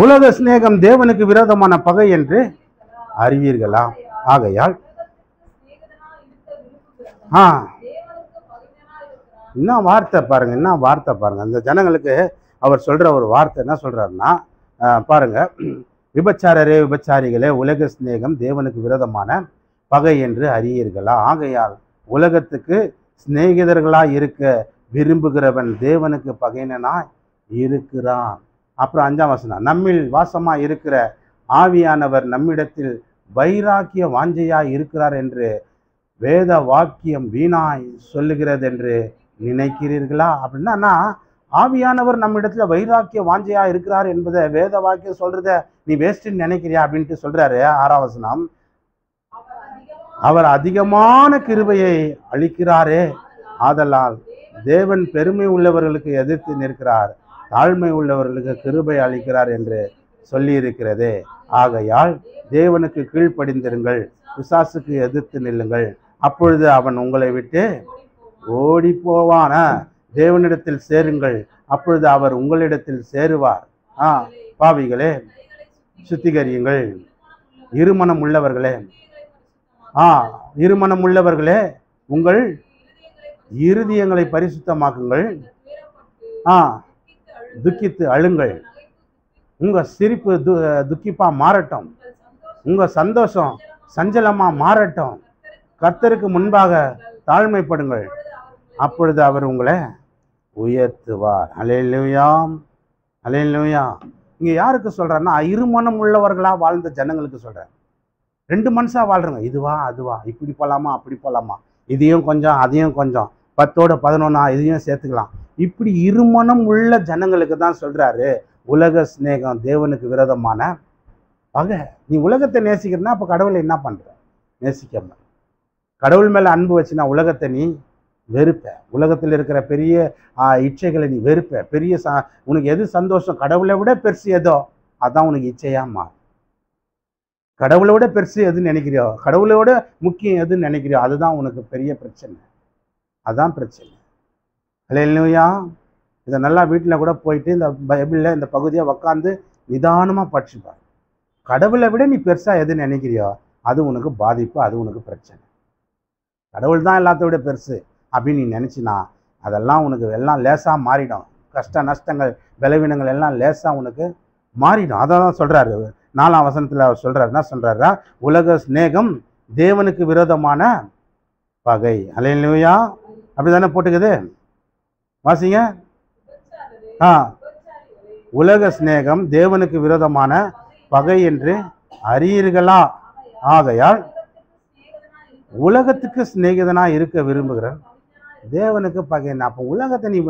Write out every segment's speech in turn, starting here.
உலக சிநேகம் தேவனுக்கு விரோதமான பகை என்று அறிவீர்களா? ஆகையால் என்ன வார்த்தை பாருங்க, என்ன வார்த்தை பாருங்க. அந்த ஜனங்களுக்கு அவர் சொல்ற ஒரு வார்த்தை என்ன சொல்றாருன்னா, பாருங்க, விபச்சாரரே விபச்சாரிகளே, உலக சிநேகம் தேவனுக்கு விரோதமான பகை என்று அறியீர்களா? ஆகையால் உலகத்துக்கு சிநேகிதர்களாய் இருக்க விரும்புகிறவன் தேவனுக்கு பகைஞனாய் இருக்கிறான். அப்புறம் 5ஆம் வசனம், நம்மில் வாசமா இருக்கிற ஆவியானவர் நம்மிடத்தில் வைராக்கிய வாஞ்சையாய் இருக்கிறார் என்று வேத வாக்கியம் வீணாய் சொல்லுகிறது என்று நினைக்கிறீர்களா? அப்படின்னா ஆவியானவர் நம்மிடத்துல வைராக்கிய வாஞ்சையா இருக்கிறார் என்பதை வேத வாக்கியம் சொல்றத நீ வேஸ்ட்ன்னு நினைக்கிறியா அப்படின்ட்டு சொல்றாரு. 6ஆம் வசனம், அவர் அதிகமான கிருபையை அளிக்கிறாரே, ஆதலால் தேவன் பெருமை உள்ளவர்களுக்கு எதிர்த்து நிற்கிறார், தாழ்மை உள்ளவர்களுக்கு கிருபை அளிக்கிறார் என்று சொல்லி இருக்கிறதே. ஆகையால் தேவனுக்கு கீழ்ப்படிந்திருங்கள், பிசாசுக்கு எதிர்த்து நில்லுங்கள், அப்பொழுது அவன் உங்களை விட்டு ஓடி போவான. தேவனிடத்தில் சேருங்கள், அப்பொழுது அவர் உங்களிடத்தில் சேருவார். பாவிகளே சுத்திகரியுங்கள், இருமனம் உள்ளவர்களே, இருமனம் உள்ளவர்களே உங்கள் இருதயங்களை பரிசுத்தமாக்குங்கள், துக்கித்து அழுங்கள், உங்க சிரிப்பு துக்கிப்பா மாறட்டும், உங்க சந்தோஷம் சஞ்சலமா மாறட்டும், கர்த்தருக்கு முன்பாக தாழ்மைப்படுங்கள், அப்பொழுது அவர் உங்களை உயர்த்துவார். அல்லேலூயா, அல்லேலூயா. இங்க யாருக்கு சொல்றாருன்னா, இருமனம் உள்ளவர்களா வாழ்ந்த ஜனங்களுக்கு சொல்றாரு. 2 மனுஷா வாழ்றங்க, இதுவா அதுவா, இப்படி போலாமா அப்படி போலாமா, இதையும் கொஞ்சம் அதையும் கொஞ்சம், 10ஓட 11 இதையும் சேர்த்துக்கலாம், இப்படி இருமனம் உள்ள ஜனங்களுக்கு தான் சொல்றாரு உலக சிநேகம் தேவனுக்கு விரோதமான பகை. நீ உலகத்தை நேசிக்கிறனா அப்ப கடவுளை என்ன பண்ற? நேசிக்க. கடவுள் மேல அன்பு வச்சுனா உலகத்தை நீ வெறுப்ப, உலகத்தில் இருக்கிற பெரிய இச்சைகளை நீ வெறுப்ப. பெரிய உனக்கு எது சந்தோஷம், கடவுளை விட பெருசு ஏதோ அதான் உனக்கு இச்சையா மாறும். கடவுளை விட பெருசு எதுன்னு நினைக்கிறியோ, கடவுளோட முக்கியம் எதுன்னு நினைக்கிறியோ, அதுதான் உனக்கு பெரிய பிரச்சனை, அதான் பிரச்சனை. அல்லேலூயா. இதை நல்லா வீட்டில் கூட போயிட்டு இந்த பைபிளில் இந்த பகுதியை உக்காந்து நிதானமாக படிச்சுப்பார். கடவுளை விட நீ பெருசாக எது நினைக்கிறியோ அது உனக்கு பாதிப்பு, அது உனக்கு பிரச்சனை. கடவுள் தான் எல்லாத்தையும் விட பெருசு அப்படின்னு நீ நினச்சினா அதெல்லாம் உனக்கு எல்லாம் லேசாக மாறிடும். கஷ்ட நஷ்டங்கள் பலவீனங்கள் எல்லாம் லேசாக உனக்கு மாறிடும். அதை தான் சொல்கிறாரு 4ஆம் வசனத்தில் அவர் சொல்கிறார். என்ன சொல்கிறாரா? உலக சிநேகம் தேவனுக்கு விரோதமான பகை. அல்லேலூயா. அப்படி தானே போட்டுக்குது, வாசிங்க. உலக சிநேகம் தேவனுக்கு விரோதமான பகை என்று அறியீர்களா? ஆகையால் உலகத்துக்கு சிநேகிதனா இருக்க விரும்புகிறேன், தேவனுக்கு பகைன்னா. அப்போ உலகத்தை நீ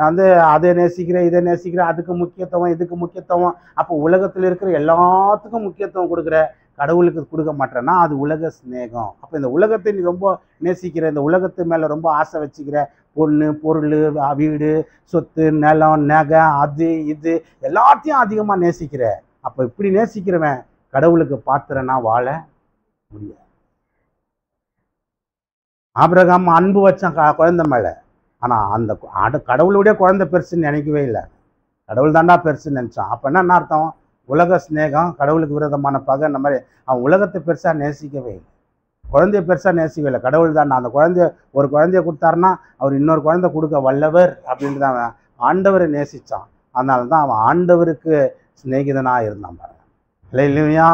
வந்து அதை நேசிக்கிற இதை நேசிக்கிற, அதுக்கு முக்கியத்துவம் இதுக்கு முக்கியத்துவம், அப்போ உலகத்தில் இருக்கிற எல்லாத்துக்கும் முக்கியத்துவம் கொடுக்குற, கடவுளுக்கு கொடுக்க மாட்டேன்னா அது உலக சிநேகம். அப்போ இந்த உலகத்தை நீ ரொம்ப நேசிக்கிற, இந்த உலகத்து மேலே ரொம்ப ஆசை வச்சுக்கிற, பொண்ணு பொருள் வீடு சொத்து நிலம் நகை அது இது எல்லாத்தையும் அதிகமாக நேசிக்கிற, அப்போ இப்படி நேசிக்கிறவன் கடவுளுக்கு பாத்திரனா வாழ முடியாது. ஆபிரகாம் அன்பு வச்சான் குழந்தை மேலே, ஆனால் அந்த கடவுளுடைய குழந்தை பெருசுன்னு நினைக்கவே இல்லை, கடவுள் தாண்டா பெருசுன்னு நினச்சான். அப்போ என்ன அர்த்தம்? உலக சிநேகம் கடவுளுக்கு விரோதமான பகை. அந்த மாதிரி அவன் உலகத்தை பெருசாக நேசிக்கவே இல்லை, குழந்தைய பெருசாக நேசிக்கவே இல்லை. கடவுள் தாண்டா அந்த ஒரு குழந்தைய கொடுத்தாருன்னா அவர் இன்னொரு குழந்தை கொடுக்க வல்லவர் அப்படின்ட்டு தான் அவன் ஆண்டவரை நேசித்தான். அதனால தான் அவன் ஆண்டவருக்கு சிநேகிதனாக இருந்தான் பாருங்க. இல்லையா?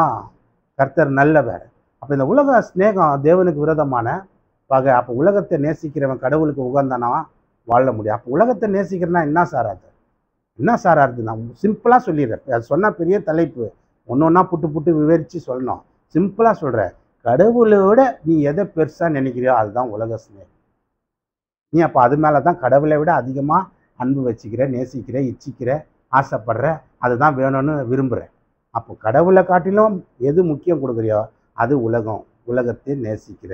கர்த்தர் நல்லவர். அப்போ இந்த உலக சிநேகம் தேவனுக்கு விரோதமான பகை. அப்போ உலகத்தை நேசிக்கிறவன் கடவுளுக்கு உகந்தானவன் வாழ முடியும். அப்போ உலகத்தை நேசிக்கிறனா என்ன சாராது? என்ன சாராது? நான் சிம்பிளாக சொல்லிடுறேன். அது சொன்னால் பெரிய தலைப்பு, ஒன்று ஒன்றா புட்டு விவரித்து சொல்லணும். சிம்பிளாக சொல்கிறேன், கடவுளோட நீ எதை பெருசாக நினைக்கிறியோ அதுதான் உலக சிநேகம். நீ அப்போ அது மேலே தான் கடவுளை விட அதிகமாக அன்பு வச்சுக்கிற, நேசிக்கிற, இச்சிக்கிற, ஆசைப்படுற, அதுதான் வேணும்னு விரும்புகிற. அப்போ கடவுளை காட்டிலும் எது முக்கியம் கொடுக்குறியோ அது உலகம், உலகத்தை நேசிக்கிற.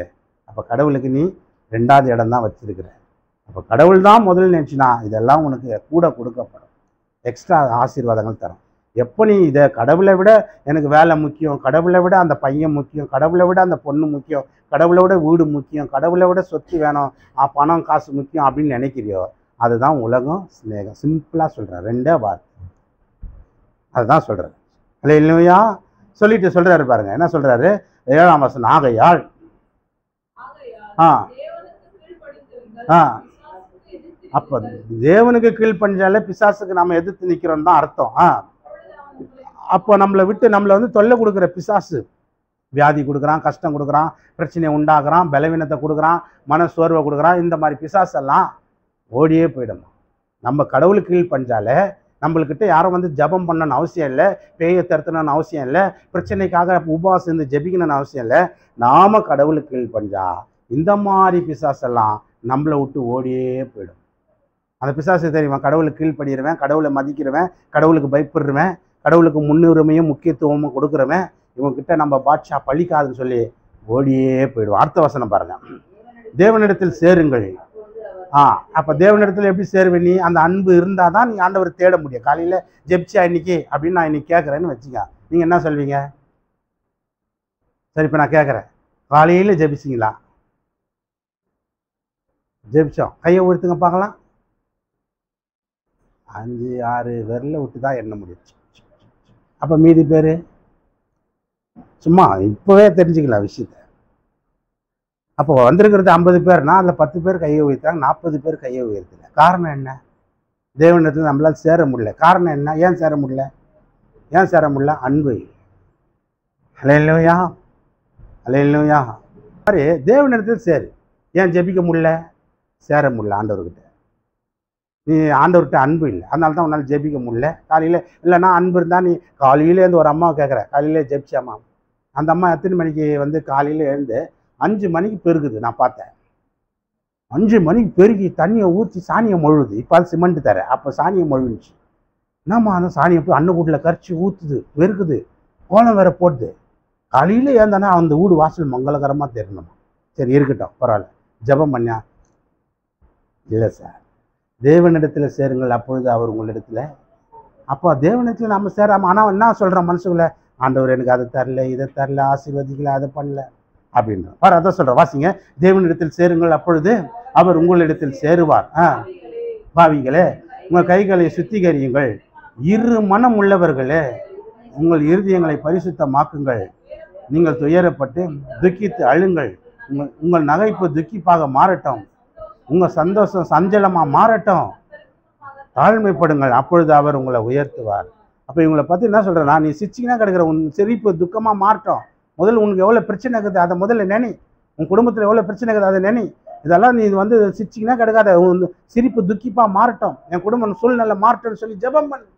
அப்போ கடவுளுக்கு நீ 2வது இடம் தான் வச்சிருக்கிற. அப்போ கடவுள் தான் முதல்ல நினச்சினா இதெல்லாம் உனக்கு கூட கொடுக்கப்படும், எக்ஸ்ட்ரா ஆசீர்வாதங்கள் தரும். எப்போ நீ இதை கடவுளை விட எனக்கு வேலை முக்கியம், கடவுளை விட அந்த பையன் முக்கியம், கடவுளை விட அந்த பொண்ணு முக்கியம், கடவுளை விட வீடு முக்கியம், கடவுளை விட சொத்து வேணும், பணம் காசு முக்கியம் அப்படின்னு நினைக்கிறியோ அதுதான் உலகம் சிநேகம். சிம்பிளாக சொல்கிறேன், 2 வார்த்தை அதுதான் சொல்கிறேன். அல்லேலூயா. சொல்லிட்டு சொல்றாரு பாருங்க, என்ன சொல்றாரு? 7ஆம் வசனம், ஆகையால் அப்ப தேவனுக்கு கீழ்ப்படிஞ்சாலே பிசாசுக்கு நாம எதிர்த்து நிக்கிறோம் தான் அர்த்தம். அப்போ நம்மளை விட்டு நம்மளை வந்து தொல்லை கொடுக்குற பிசாசு, வியாதி கொடுக்குறான், கஷ்டம் கொடுக்குறான், பிரச்சனையை உண்டாக்குறான், பலவீனத்தை கொடுக்குறான், மன சோர்வை கொடுக்குறான், இந்த மாதிரி பிசாசெல்லாம் ஓடியே போயிடும். நம்ம கடவுளுக்கு கீழ்ப்படிஞ்சாலே நம்மளுக்கிட்ட யாரும் வந்து ஜபம் பண்ணணும்னு அவசியம் இல்லை, பேயை தருத்தணும்னு அவசியம் இல்லை, பிரச்சனைக்காக உபவாசம் இருந்து ஜபிக்கணும்னு அவசியம் இல்லை. நாம கடவுளுக்கு கீழ்ப்படிஞ்சா இந்த மாதிரி பிசாசெல்லாம் நம்மளை விட்டு ஓடியே போயிடும். அந்த பிசாசு தெரியுமா? கடவுளுக்கு கீழ்ப்படிடுவேன், கடவுளை மதிக்கிறவன், கடவுளுக்கு பயப்படுறவன், கடவுளுக்கு முன்னுரிமையும் முக்கியத்துவமும் கொடுக்குறவன், இவங்ககிட்ட நம்ம பாட்ஷா பழிக்காதுன்னு சொல்லி ஓடியே போயிடுவோம். அடுத்த வசனம் பாருங்க, தேவனிடத்தில் சேருங்கள். அப்போ தேவனிடத்தில் எப்படி சேருவே? நீ அந்த அன்பு இருந்தால் தான் நீ ஆண்டவர் தேட முடியும். காலையில் ஜெபிச்சா இன்னைக்கு அப்படின்னு நான் இன்னைக்கு கேட்குறேன்னு வச்சுக்க, நீங்கள் என்ன சொல்வீங்க? சரி, இப்போ நான் கேட்குறேன், காலையில் ஜெபிச்சிங்களா? ஜெபிச்சோம், கையை உயர்த்துங்க பார்க்கலாம். 5 6 விரல விட்டு தான் எண்ண முடியும். அப்போ மீதி பேர் சும்மா இப்போவே தெரிஞ்சுக்கலாம் விஷயத்த. அப்போ வந்திருக்கிறது 50 பேர்னா அதில் 10 பேர் கையை உயர்த்தாங்க, 40 பேர் கையை உயர்த்தல. காரணம் என்ன? தேவனிடத்தில் நம்மளால் சேர முடியல. காரணம் என்ன? ஏன் சேர முடியல? ஏன் சேர முடியல? அன்பு. அல்லேலூயா, அல்லேலூயா. மாதிரி தேவனிடத்தில் சேரு. ஏன் ஜெபிக்க முடியல? சேர முடியல ஆண்டவர்கிட்ட. நீ ஆண்டவர்கிட்ட அன்பு இல்லை, அதனால தான் உன்னால் ஜெபிக்க முடியல. காலையில் இல்லைன்னா அன்பு இருந்தால் நீ காலையிலேருந்து ஒரு அம்மாவை கேட்குற, காலையிலே ஜெபிச்சாம்மா. அந்த அம்மா எத்தனை மணிக்கு வந்து காலையில் எழுந்து 5 மணிக்கு பெருகுது, நான் பார்த்தேன். 5 மணிக்கு பெருகி தண்ணியை ஊற்றி சாணியை மொழுது. இப்போ அது சிமெண்ட் தர, அப்போ சாணியை மொழுந்துச்சு. என்னம்மா அந்த சாணியை போய் அன்னக்கூட்டில் கரைச்சி ஊற்றுது, வெறுக்குது, கோலம் வேற போடுது. காலையில் ஏந்தானே அந்த வீடு வாசல் மங்களகரமாக தெரியணுமா? சரி இருக்கட்டும், பரவாயில்ல. ஜெபம் பண்ணியா? இல்லை சார். தேவனிடத்தில் சேருங்கள், அப்பொழுது அவர் உங்களிடத்தில். அப்போ தேவனிடத்தில் நம்ம சேராமல், ஆனால் என்ன சொல்கிறோம் மனசுக்குள்ள? ஆண்டவர் எனக்கு அதை தரல, இதை தரல, ஆசீர்வதிக்கல, அதை பண்ணல அப்படின்ற பாரு. அதான் சொல்கிறேன், வாசிங்க. தேவனிடத்தில் சேருங்கள், அப்பொழுது அவர் உங்களிடத்தில் சேருவார். பாவிகளே, உங்கள் கைகளை சுத்திகரியுங்கள், இரு மனம் உள்ளவர்களே, உங்கள் இருதயங்களை பரிசுத்தமாக்குங்கள். நீங்கள் துயரப்பட்டு துக்கித்து அழுங்கள். உங்கள் நகைப்பு துக்கிப்பாக மாறட்டும், உங்கள் சந்தோஷம் சஞ்சலமாக மாறட்டும். தாழ்மைப்படுங்கள், அப்பொழுது அவர் உங்களை உயர்த்துவார். அப்போ இவங்களை பற்றி என்ன சொல்கிறேன்னா, நீ சிரிச்சிங்கன்னா கிடைக்கிற உன் சிரிப்பு துக்கமாக மாறட்டும். முதல்ல உனக்கு எவ்வளோ பிரச்சனை இருக்குது அதை முதல்ல நினை. உன் குடும்பத்தில் எவ்வளோ பிரச்சனை இருக்குது அதை நினை. இதெல்லாம் நீ வந்து சிரிச்சிங்கன்னா கிடைக்காத. உன் சிரிப்பு துக்கிப்பாக மாறட்டும், என் குடும்பம் சூழ்நிலை மாறட்டும்னு சொல்லி ஜெபம் பண்ணு.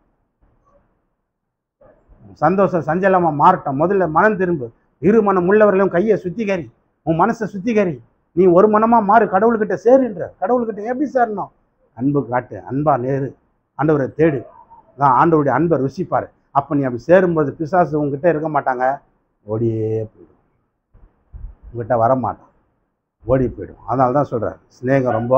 சந்தோஷம் சஞ்சலமாக மாறட்டும். முதல்ல மனம் திரும்பு. இரு மனம் உள்ளவர்களும் கையை சுத்திகரி, உன் மனசை சுத்திகரி. நீ ஒரு மனமாக மாறு, கடவுள்கிட்ட சேருன்ற. கடவுள்கிட்ட எப்படி சேரணும்? அன்பு காட்டு, அன்பா நேரு, ஆண்டவரை தேடு. தான் ஆண்டவருடைய அன்பை ருசிப்பார். அப்போ நீ அப்படி சேரும்போது பிசாசு உங்ககிட்ட இருக்க மாட்டாங்க, ஓடியே போயிடும். உங்ககிட்ட வரமாட்டான், ஓடி போயிடும். அதனால தான் சொல்கிறேன், ஸ்நேகம் ரொம்ப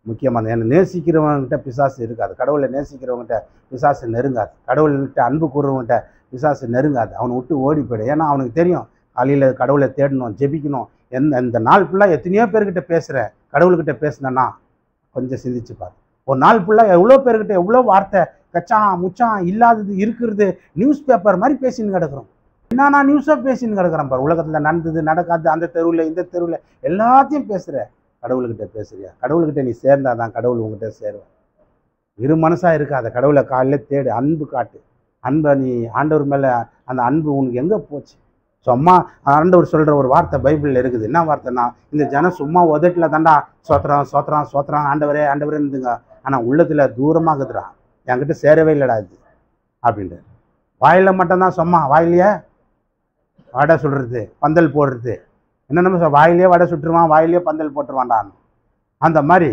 முக்கியமானது. என்னை நேசிக்கிறவங்ககிட்ட பிசாசு இருக்காது, கடவுளை நேசிக்கிறவங்ககிட்ட பிசாசு நெருங்காது, கடவுள்கிட்ட அன்பு கூறுறவங்ககிட்ட பிசாசு நெருங்காது. அவனை விட்டு ஓடி போயிடும். ஏன்னா அவனுக்கு தெரியும், காலையில் கடவுளை தேடணும், ஜெபிக்கணும். இந்த நாள் ஃபுல்லாக எத்தனையோ பேர்கிட்ட பேசுகிறேன், கடவுள்கிட்ட பேசினேன்னா கொஞ்சம் சிந்திச்சுப்பார். ஒரு நாள் ஃபுல்லாக எவ்வளோ பேர்கிட்ட எவ்வளோ வார்த்தை கச்சான் முச்சான் இல்லாதது இருக்கிறது நியூஸ் பேப்பர் மாதிரி பேசின்னு கிடக்குறோம். என்னன்னா நியூஸாக பேசின்னு கிடக்குறேன் பாரு. உலகத்தில் நடந்தது நடக்காது, அந்த தெருவில் இந்த தெருவில் எல்லாத்தையும் பேசுகிற. கடவுள்கிட்ட பேசுறியா? கடவுள்கிட்ட நீ சேர்ந்தாதான் கடவுள் உங்ககிட்ட சேருவார். இரு மனசாக இருக்காத, கடவுளை காலையில் தேடு, அன்பு காட்டு. அன்பை நீ ஆண்டவர் மேலே அந்த அன்பு உனக்கு எங்கே போச்சு? சும்மா ஆண்டவர் சொல்கிற ஒரு வார்த்தை பைபிளில் இருக்குது. என்ன வார்த்தைன்னா, இந்த ஜனம் சும்மா உதட்டில் தாண்டா சோத்திரம் சோத்திரம் சோத்திரம் ஆண்டவரே ஆண்டவரே இருந்துங்க, ஆனால் உள்ளத்தில் தூரமாகுதுடா, என்கிட்ட சேரவே இல்லைடா இது அப்படின்ட்டு. வாயில் மட்டும்தான் சும்மா, வாயிலேயே வடை சுடுறது, பந்தல் போடுறது. என்னென்ன வாயிலே வடை சுட்டுருவான், வாயிலே பந்தல் போட்டுருவான்டான்னு. அந்த மாதிரி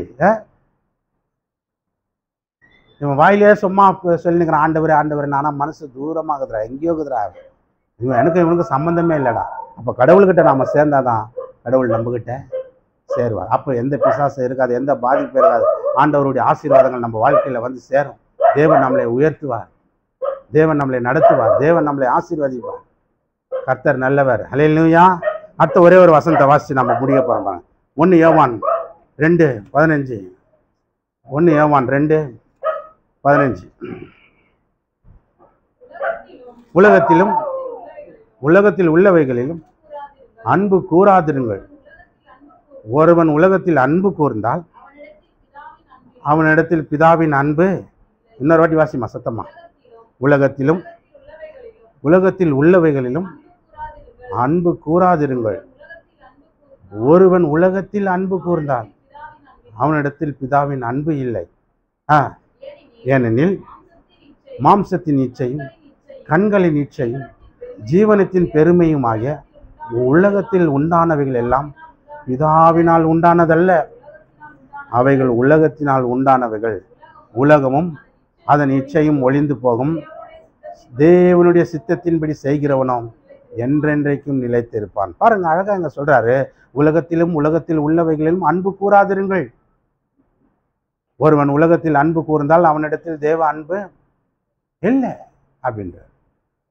இவன் வாயிலே சும்மா சொல்லினுக்கிறான் ஆண்டவர் ஆண்டவர், ஆனால் மனசு தூரமாகுதுடா, எங்கேயோ இருக்குதுடா. இவனுக்கு சம்மந்தமே இல்லைடா. அப்போ கடவுள்கிட்ட நாம் சேர்ந்தாதான் கடவுள் நம்மகிட்ட சேருவார். அப்போ எந்த பிசாசும் இருக்காது, எந்த பாதிப்பும் இருக்காது. ஆண்டவருடைய ஆசீர்வாதங்கள் நம்ம வாழ்க்கையில் வந்து சேரும். தேவன் நம்மளை உயர்த்துவார், தேவன் நம்மளை நடத்துவார், தேவன் நம்மளை ஆசீர்வதிப்பார். கர்த்தர் நல்லவர். ஹல்லேலூயா. அடுத்த ஒரே ஒரு வசனத்தை வாசித்து நம்ம முடிய போகிறோம். 1 யோவான் 2:15. 1 யோவான் 2:15. உலகத்திலும் உலகத்தில் உள்ளவைகளிலும் அன்பு கூறாதிருங்கள். ஒருவன் உலகத்தில் அன்பு கூர்ந்தால் அவனிடத்தில் பிதாவின் அன்பு, இன்னொரு வாட்டி வாசிமா சத்தமா, உலகத்திலும் உலகத்தில் உள்ளவைகளிலும் அன்பு கூறாதிருங்கள். ஒருவன் உலகத்தில் அன்பு கூர்ந்தால் அவனிடத்தில் பிதாவின் அன்பு இல்லை. ஏனெனில் மாம்சத்தின் இச்சையும் கண்களின் இச்சையும் ஜீவனத்தின் பெருமையுமாகிய உலகத்தில் உண்டானவைகள் எல்லாம் பிதாவினால் உண்டானதல்ல, அவைகள் உலகத்தினால் உண்டானவைகள். உலகமும் அதன் இச்சையும் ஒளிந்து போகும். தேவனுடைய சித்தத்தின்படி செய்கிறவனும் என்றென்றைக்கும் நிலைத்திருப்பான். பாருங்க, அழகா இங்க சொல்றாரு, உலகத்திலும் உலகத்தில் உள்ளவைகளிலும் அன்பு கூறாதிருங்கள். ஒருவன் உலகத்தில் அன்பு கூர்ந்தால் அவனிடத்தில் தேவ அன்பு இல்லை அப்படின்ற.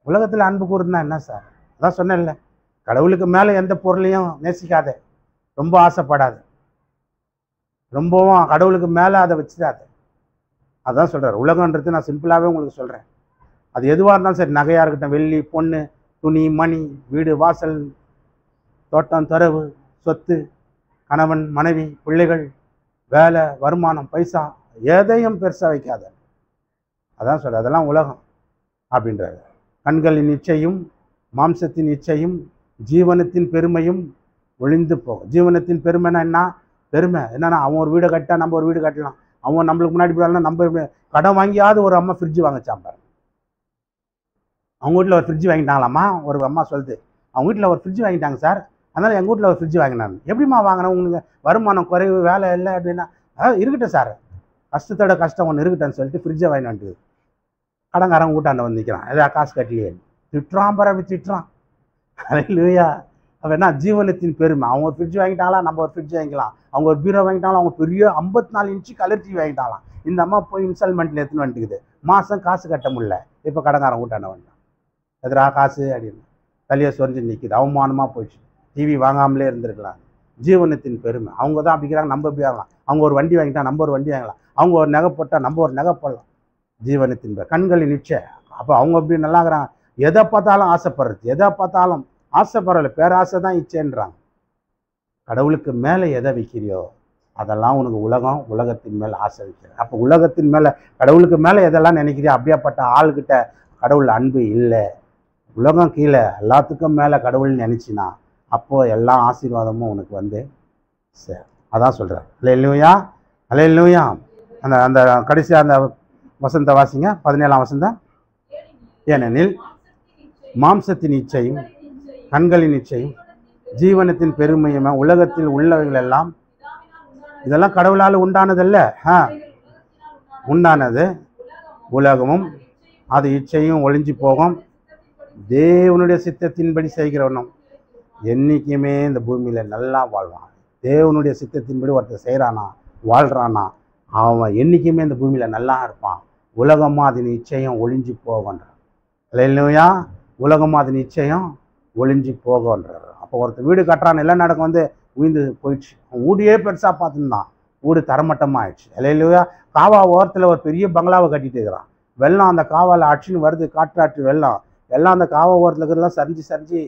உலகத்தில் அன்பு கூர்ந்தா என்ன சார்? அதான் சொன்னேன்ல, கடவுளுக்கு மேலே எந்த பொருளையும் நேசிக்காத, ரொம்ப ஆசைப்படாது, ரொம்பவும் கடவுளுக்கு மேலே அதை வச்சிடாது. அதான் சொல்கிறார். உலகன்றது நான் சிம்பிளாகவே உங்களுக்கு சொல்கிறேன். அது எதுவாக இருந்தாலும் சரி, நகையாக இருக்கட்டும், வெள்ளி பொண்ணு துணி மணி வீடு வாசல் தோட்டம் துறவு சொத்து கணவன் மனைவி பிள்ளைகள் வேலை வருமானம் பைசா எதையும் பெருசாக வைக்காத. அதான் சொல்ற, அதெல்லாம் உலகம் அப்படின்றாரு. கண்களின் இச்சையும் மாம்சத்தின் இச்சையும் ஜீவனத்தின் பெருமையும் ஒளிந்து போகும். ஜீவனத்தின் பெருமைனா என்ன? பெருமை என்னன்னா, அவன் ஒரு வீடை கட்டா நம்ம ஒரு வீடு கட்டலாம், அவன் நம்மளுக்கு முன்னாடி போயிடலாம், நம்ம கடன் வாங்கியாவது ஒரு அம்மா ஃப்ரிட்ஜ் வாங்கிச்சான் பாருங்க. அவங்க வீட்டில் ஒரு ஃப்ரிட்ஜ் வாங்கிட்டாங்களாம்மா. ஒரு அம்மா சொல்லுது, அவங்க வீட்டில் ஒரு ஃப்ரிட்ஜ் வாங்கிட்டாங்க சார், அதனால் எங்கள் வீட்டில் ஒரு ஃப்ரிட்ஜ் வாங்கினாங்க. எப்படிம்மா வாங்கினேன்? உங்களுக்கு வருமானம் குறைவு வேலை இல்லை அப்படின்னா, இருக்கட்டும் சார், கஷ்டத்தோட கஷ்டம் ஒன்று இருக்கட்டும்னு சொல்லிட்டு ஃப்ரிட்ஜை வாங்கிட்டு வந்துட்டு கடங்காரன் வீட்டாண்ட வந்து நிற்கிறான். எதாவது காசு கட்டலையே திட்டுறான், பரவி திட்டுறான். இல்லையா? அப்போ என்ன? ஜீவனத்தின் பெருமை. அவங்க ஒரு ஃப்ரிட்ஜ் வாங்கிட்டாங்களா, நம்ம ஒரு ஃப்ரிட்ஜ் வாங்கிக்கலாம். அவங்க ஒரு பீரோ வாங்கிட்டாங்களா, அவங்க பெரிய 54 இன்ச்சு கலர் டிவி வாங்கிட்டாங்களாம். இந்த அம்மா போய் இன்ஸ்டால்மெண்ட்டில் எடுத்துன்னு வந்துட்டுக்குது, மாதம் காசு கட்ட முடியல. இப்போ கடங்காரன் வீட்டாண்ட வந்துட்டான், எதிரா காசு அப்படின்னு தலையை சொரிஞ்சு நிற்கிது. அவமானமாக போயிடுச்சு. டிவி வாங்காமலே இருந்திருக்கலாம். ஜீவனத்தின் பெருமை. அவங்க தான் அப்படிங்கிறாங்க, நம்ம எப்படி வாங்கலாம்? அவங்க ஒரு வண்டி வாங்கிட்டா நம்ம ஒரு வண்டி வாங்கலாம், அவங்க ஒரு நகை போட்டால் நம்ம ஒரு நகை போடலாம். ஜீவனத்தின் பெருமை. கண்களின் நிச்சய. அப்போ அவங்க அப்படி நல்லாங்கிறாங்க, எதை பார்த்தாலும் ஆசைப்படுறது, எதை பார்த்தாலும் ஆசைப்படுறல, பேராசை தான் இச்சைன்றாங்க. கடவுளுக்கு மேலே எதை வைக்கிறியோ அதெல்லாம் உனக்கு உலகம், உலகத்தின் மேலே ஆசை வைக்கிற. அப்போ உலகத்தின் மேலே கடவுளுக்கு மேலே எதெல்லாம் நினைக்கிறியோ அப்படியாப்பட்ட ஆள்கிட்ட கடவுள் அன்பு இல்லை. உலகம் கீழே, எல்லாத்துக்கும் மேலே கடவுள் நினைச்சினா அப்போது எல்லா ஆசீர்வாதமும் உனக்கு வந்து சரி. அதான் சொல்கிறார். அல்லேலூயா, அல்லேலூயா. அந்த அந்த கடைசியாக அந்த வசனத்தை வாசிங்க, 17ஆம் வசனம். ஏனெனில் மாம்சத்தின் இச்சையும் கண்களின் இச்சையும் ஜீவனத்தின் பெருமையுமே உலகத்தில் உள்ளவைகள் எல்லாம், இதெல்லாம் கடவுளால் உண்டானதல்ல, உண்டானது. உலகமும் அது இச்சையும் ஒளிஞ்சு போகும். தேவனுடைய சித்தத்தின்படி செய்கிறவனும் என்றைக்குமே இந்த பூமியில் நல்லா வாழ்வான். தேவனுடைய சித்தத்தின்படி ஒருத்தர் செய்கிறானா, வாழ்கிறானா, அவன் என்றைக்குமே இந்த பூமியில் நல்லா இருப்பான். உலகமாக அதன் நிச்சயம் ஒளிஞ்சு போகன்றார். அல்லேலூயா. உலகமாக அதன் நிச்சயம் ஒளிஞ்சு போகன்றார். அப்போ ஒருத்தர் வீடு கட்டுறான், எல்லாம் நடக்கும் வந்து உயிர்ந்து போயிடுச்சு. அவன் வீடியே பெருசாக பார்த்துருந்தான், வீடு தரமட்டமாக ஆயிடுச்சு. அல்லேலூயா. காவா ஓரத்தில் ஒரு பெரிய பங்களாவை கட்டிட்டு இருக்கிறான். வெள்ளம் அந்த காவால் அடிச்சுன்னு வருது, காற்றாற்று வெள்ளம் எல்லாம் அந்த காவா ஓரத்தில் இருக்கிறதெல்லாம் சரிஞ்சு சரிஞ்சு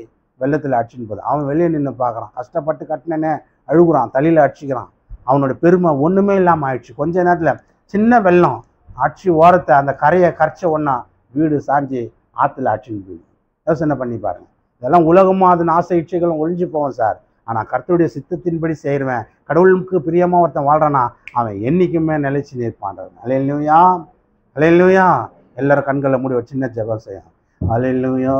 வெள்ளத்தில் அடிச்சுன்னு போகுது. அவன் வெளியே நின்று பார்க்குறான், கஷ்டப்பட்டு கட்டினேன்னு அழுகுறான், தலையில் அடிச்சுக்கிறான். அவனோட பெருமை ஒன்றுமே இல்லாமல் ஆயிடுச்சு. கொஞ்ச நேரத்தில் சின்ன வெள்ளம் அடிச்சு ஓரத்தை அந்த கரையை கரைச்ச ஒன்றா வீடு சாஞ்சி ஆற்றுல அடிச்சுன்னு போகுது. யோசனை பண்ணி பாருங்கள். இதெல்லாம் உலகமாக அதன் ஆசை இச்சைகளும் ஒழிஞ்சு போவோம் சார். ஆனால் கர்த்தருடைய சித்தத்தின்படி செய்கிறவன், கடவுளுக்கு பிரியமாக ஒருத்தன் வாழ்கிறானா, அவன் என்றைக்குமே நிலைச்சி நிற்பான்றது. அல்லேலூயா, அல்லேலூயா. எல்லாரும் கண்களை மூடி ஒரு சின்ன ஜெபம் செய்யும். அல்லேலூயா.